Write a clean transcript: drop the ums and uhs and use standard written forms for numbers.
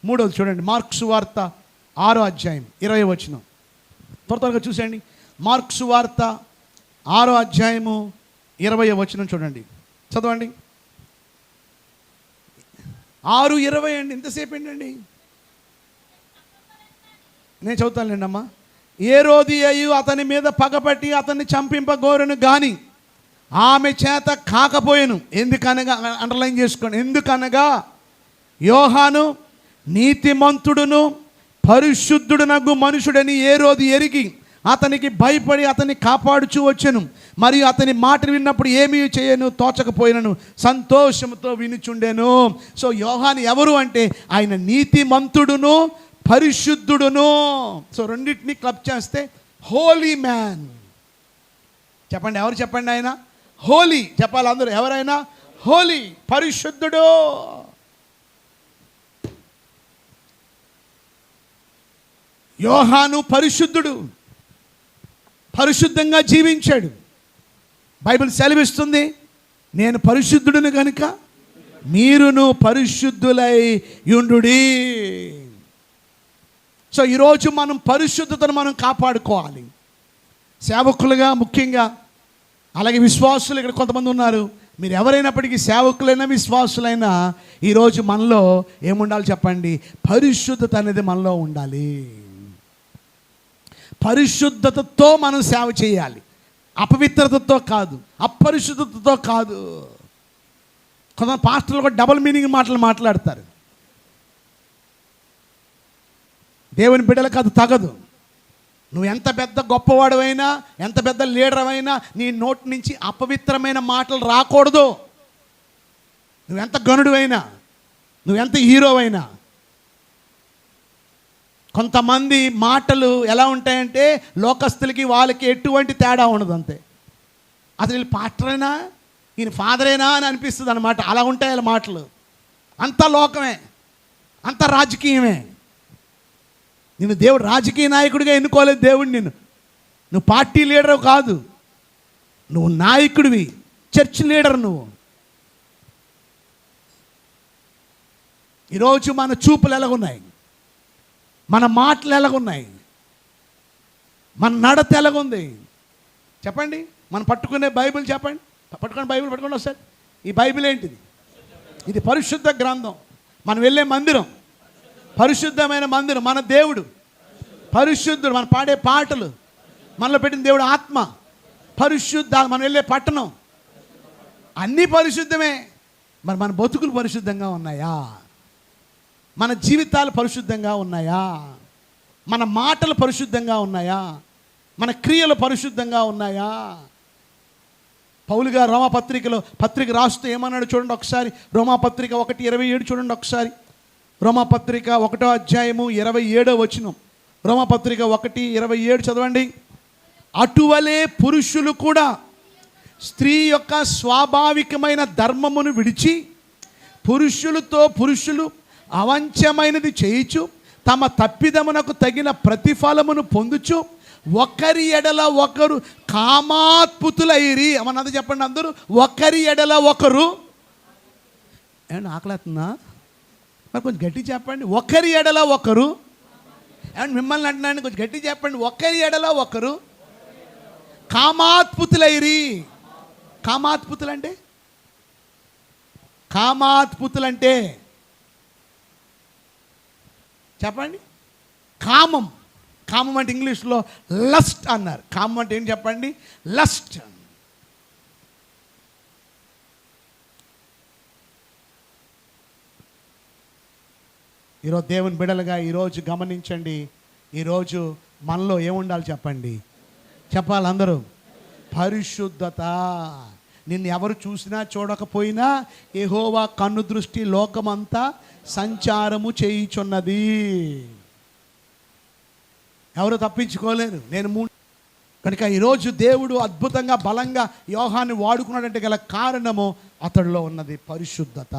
మూడోది చూడండి, మార్కు సువార్త 6వ అధ్యాయం 20వ వచనం. త్వరగా చూసేయండి. మార్కు సువార్త 6వ అధ్యాయము 20వ వచనం చూడండి, చదవండి. 6:20 అండి. ఎంతసేపు ఏంటండి? నేను చదువుతానులేండి అమ్మా. హేరోదియయు అతని మీద పగపట్టి అతన్ని చంపింపగోరెను గాని ఆమె చేత కాకపోయెను. ఎందుకనగా, అండర్లైన్ చేసుకోండి, ఎందుకనగా యోహాను నీతిమంతుడును పరిశుద్ధుడునగు మనుషుడని హేరోదు ఎరిగి అతనికి భయపడి అతన్ని కాపాడుచూ వచ్చెను. మరియు అతని మాటలు విన్నప్పుడు ఏమీ చేయను తోచకపోయినను సంతోషంతో వినుచుండెను. సో యోహాను ఎవరు అంటే ఆయన నీతిమంతుడును పరిశుద్ధుడును. సో రెండింటినీ క్లబ్ చేస్తే హోలీ మ్యాన్. చెప్పండి, ఎవరు చెప్పండి? ఆయన హోలీ. చెప్పాలి అందరూ, ఎవరైనా హోలీ, పరిశుద్ధుడు. యోహాను పరిశుద్ధుడు, పరిశుద్ధంగా జీవించాడు. బైబిల్ సెలవిస్తుంది, నేను పరిశుద్ధుడును కనుక మీరును పరిశుద్ధులై యుండుడి. సో ఈరోజు మనం పరిశుద్ధతను మనం కాపాడుకోవాలి. సేవకులుగా ముఖ్యంగా, అలాగే విశ్వాసులు ఇక్కడ కొంతమంది ఉన్నారు. మీరు ఎవరైనప్పటికీ, సేవకులైనా విశ్వాసులైనా, ఈరోజు మనలో ఏముండాలి చెప్పండి? పరిశుద్ధత అనేది మనలో ఉండాలి. పరిశుద్ధతతో మనం సేవ చేయాలి, అపవిత్రతతో కాదు, అపరిశుద్ధతతో కాదు. కొంత పాస్టర్లు కూడా డబుల్ మీనింగ్ మాటలు మాట్లాడతారు. దేవుని బిడ్డలకు అది తగదు. నువ్వు ఎంత పెద్ద గొప్పవాడవైనా, ఎంత పెద్ద లీడర్ అయినా, నీ నోటి నుంచి అపవిత్రమైన మాటలు రాకూడదు. నువ్వెంత గనుడువైనా, నువ్వెంత హీరో అయినా. కొంతమంది మాటలు ఎలా ఉంటాయంటే లోకస్తులకి వాళ్ళకి ఎటువంటి తేడా ఉండదు, అంతే. అసలు వీళ్ళు పాస్టరేనా, ఈయన ఫాదరేనా అని అనిపిస్తుంది అన్నమాట. అలా ఉంటాయి వాళ్ళ మాటలు. అంత లోకమే, అంత రాజకీయమే. నిన్ను దేవుడు రాజకీయ నాయకుడిగా ఎన్నుకోలేదు. దేవుడు నువ్వు పార్టీ లీడర్ కాదు, నువ్వు నాయకుడివి, చర్చ్ లీడర్ నువ్వు. ఈరోజు మన చూపులు ఎలాగున్నాయి, మన మాటలు ఎలాగున్నాయి, మన నడత ఎలాగుంది చెప్పండి. మనం పట్టుకునే బైబిల్ చెప్పండి, పట్టుకోండి, బైబిల్ పట్టుకోండి ఒకసారి. ఈ బైబిల్ ఏంటిది? ఇది పరిశుద్ధ గ్రంథం. మనం వెళ్ళే మందిరం పరిశుద్ధమైన మందిరం. మన దేవుడు పరిశుద్ధుడు. మనం పాడే పాటలు, మనలో పెట్టిన దేవుడు ఆత్మ పరిశుద్ధ. మనం వెళ్ళే పట్టణం అన్నీ పరిశుద్ధమే. మరి మన బతుకులు పరిశుద్ధంగా ఉన్నాయా? మన జీవితాలు పరిశుద్ధంగా ఉన్నాయా? మన మాటలు పరిశుద్ధంగా ఉన్నాయా? మన క్రియలు పరిశుద్ధంగా ఉన్నాయా? పౌలు గారు రోమాపత్రికలో పత్రిక రాస్తూ ఏమన్నాడు చూడండి ఒకసారి. రోమాపత్రిక 1:27 చూడండి ఒకసారి. రోమాపత్రిక 1వ అధ్యాయము 27వ వచనం. రోమాపత్రిక 1:27 చదవండి. అటువలే పురుషులు కూడా స్త్రీ యొక్క స్వాభావికమైన ధర్మమును విడిచి పురుషులతో పురుషులు అవంచమైనది చేయుచు తమ తప్పిదమునకు తగిన ప్రతిఫలమును పొందుచు ఒకరి ఎడల ఒకరు కామాత్పుతులైరి. అన్నది చెప్పండి అందరూ, ఒకరి ఎడల ఒకరు. ఏమన్నా ఆకలేస్తుందా? మరి కొంచెం గట్టి చెప్పండి. ఒకరి ఎడల ఒకరు. ఏమన్నా మిమ్మల్ని అంటున్నాను, కొంచెం గట్టి చెప్పండి. ఒకరి ఎడల ఒకరు కామాత్పుతులైరి. కామాత్పుతులంటే చెప్పండి. కామం. కామం అంటే ఇంగ్లీష్లో లస్ట్ అన్నారు. కామం అంటే ఏం చెప్పండి? లస్ట్. ఈరోజు దేవుని బిడలుగా ఈరోజు గమనించండి. ఈరోజు మనలో ఏముండాలి చెప్పండి? చెప్పాలి అందరూ. పరిశుద్ధత. నిన్ను ఎవరు చూసినా చూడకపోయినా యెహోవా కన్ను దృష్టి లోకమంతా సంచారము చేయుచున్నది. ఎవరు తప్పించుకోలేరు. కనుక ఈరోజు దేవుడు అద్భుతంగా బలంగా యోహాన్ని వాడుకున్నాడంటే గల కారణము అతడిలో ఉన్నది పరిశుద్ధత.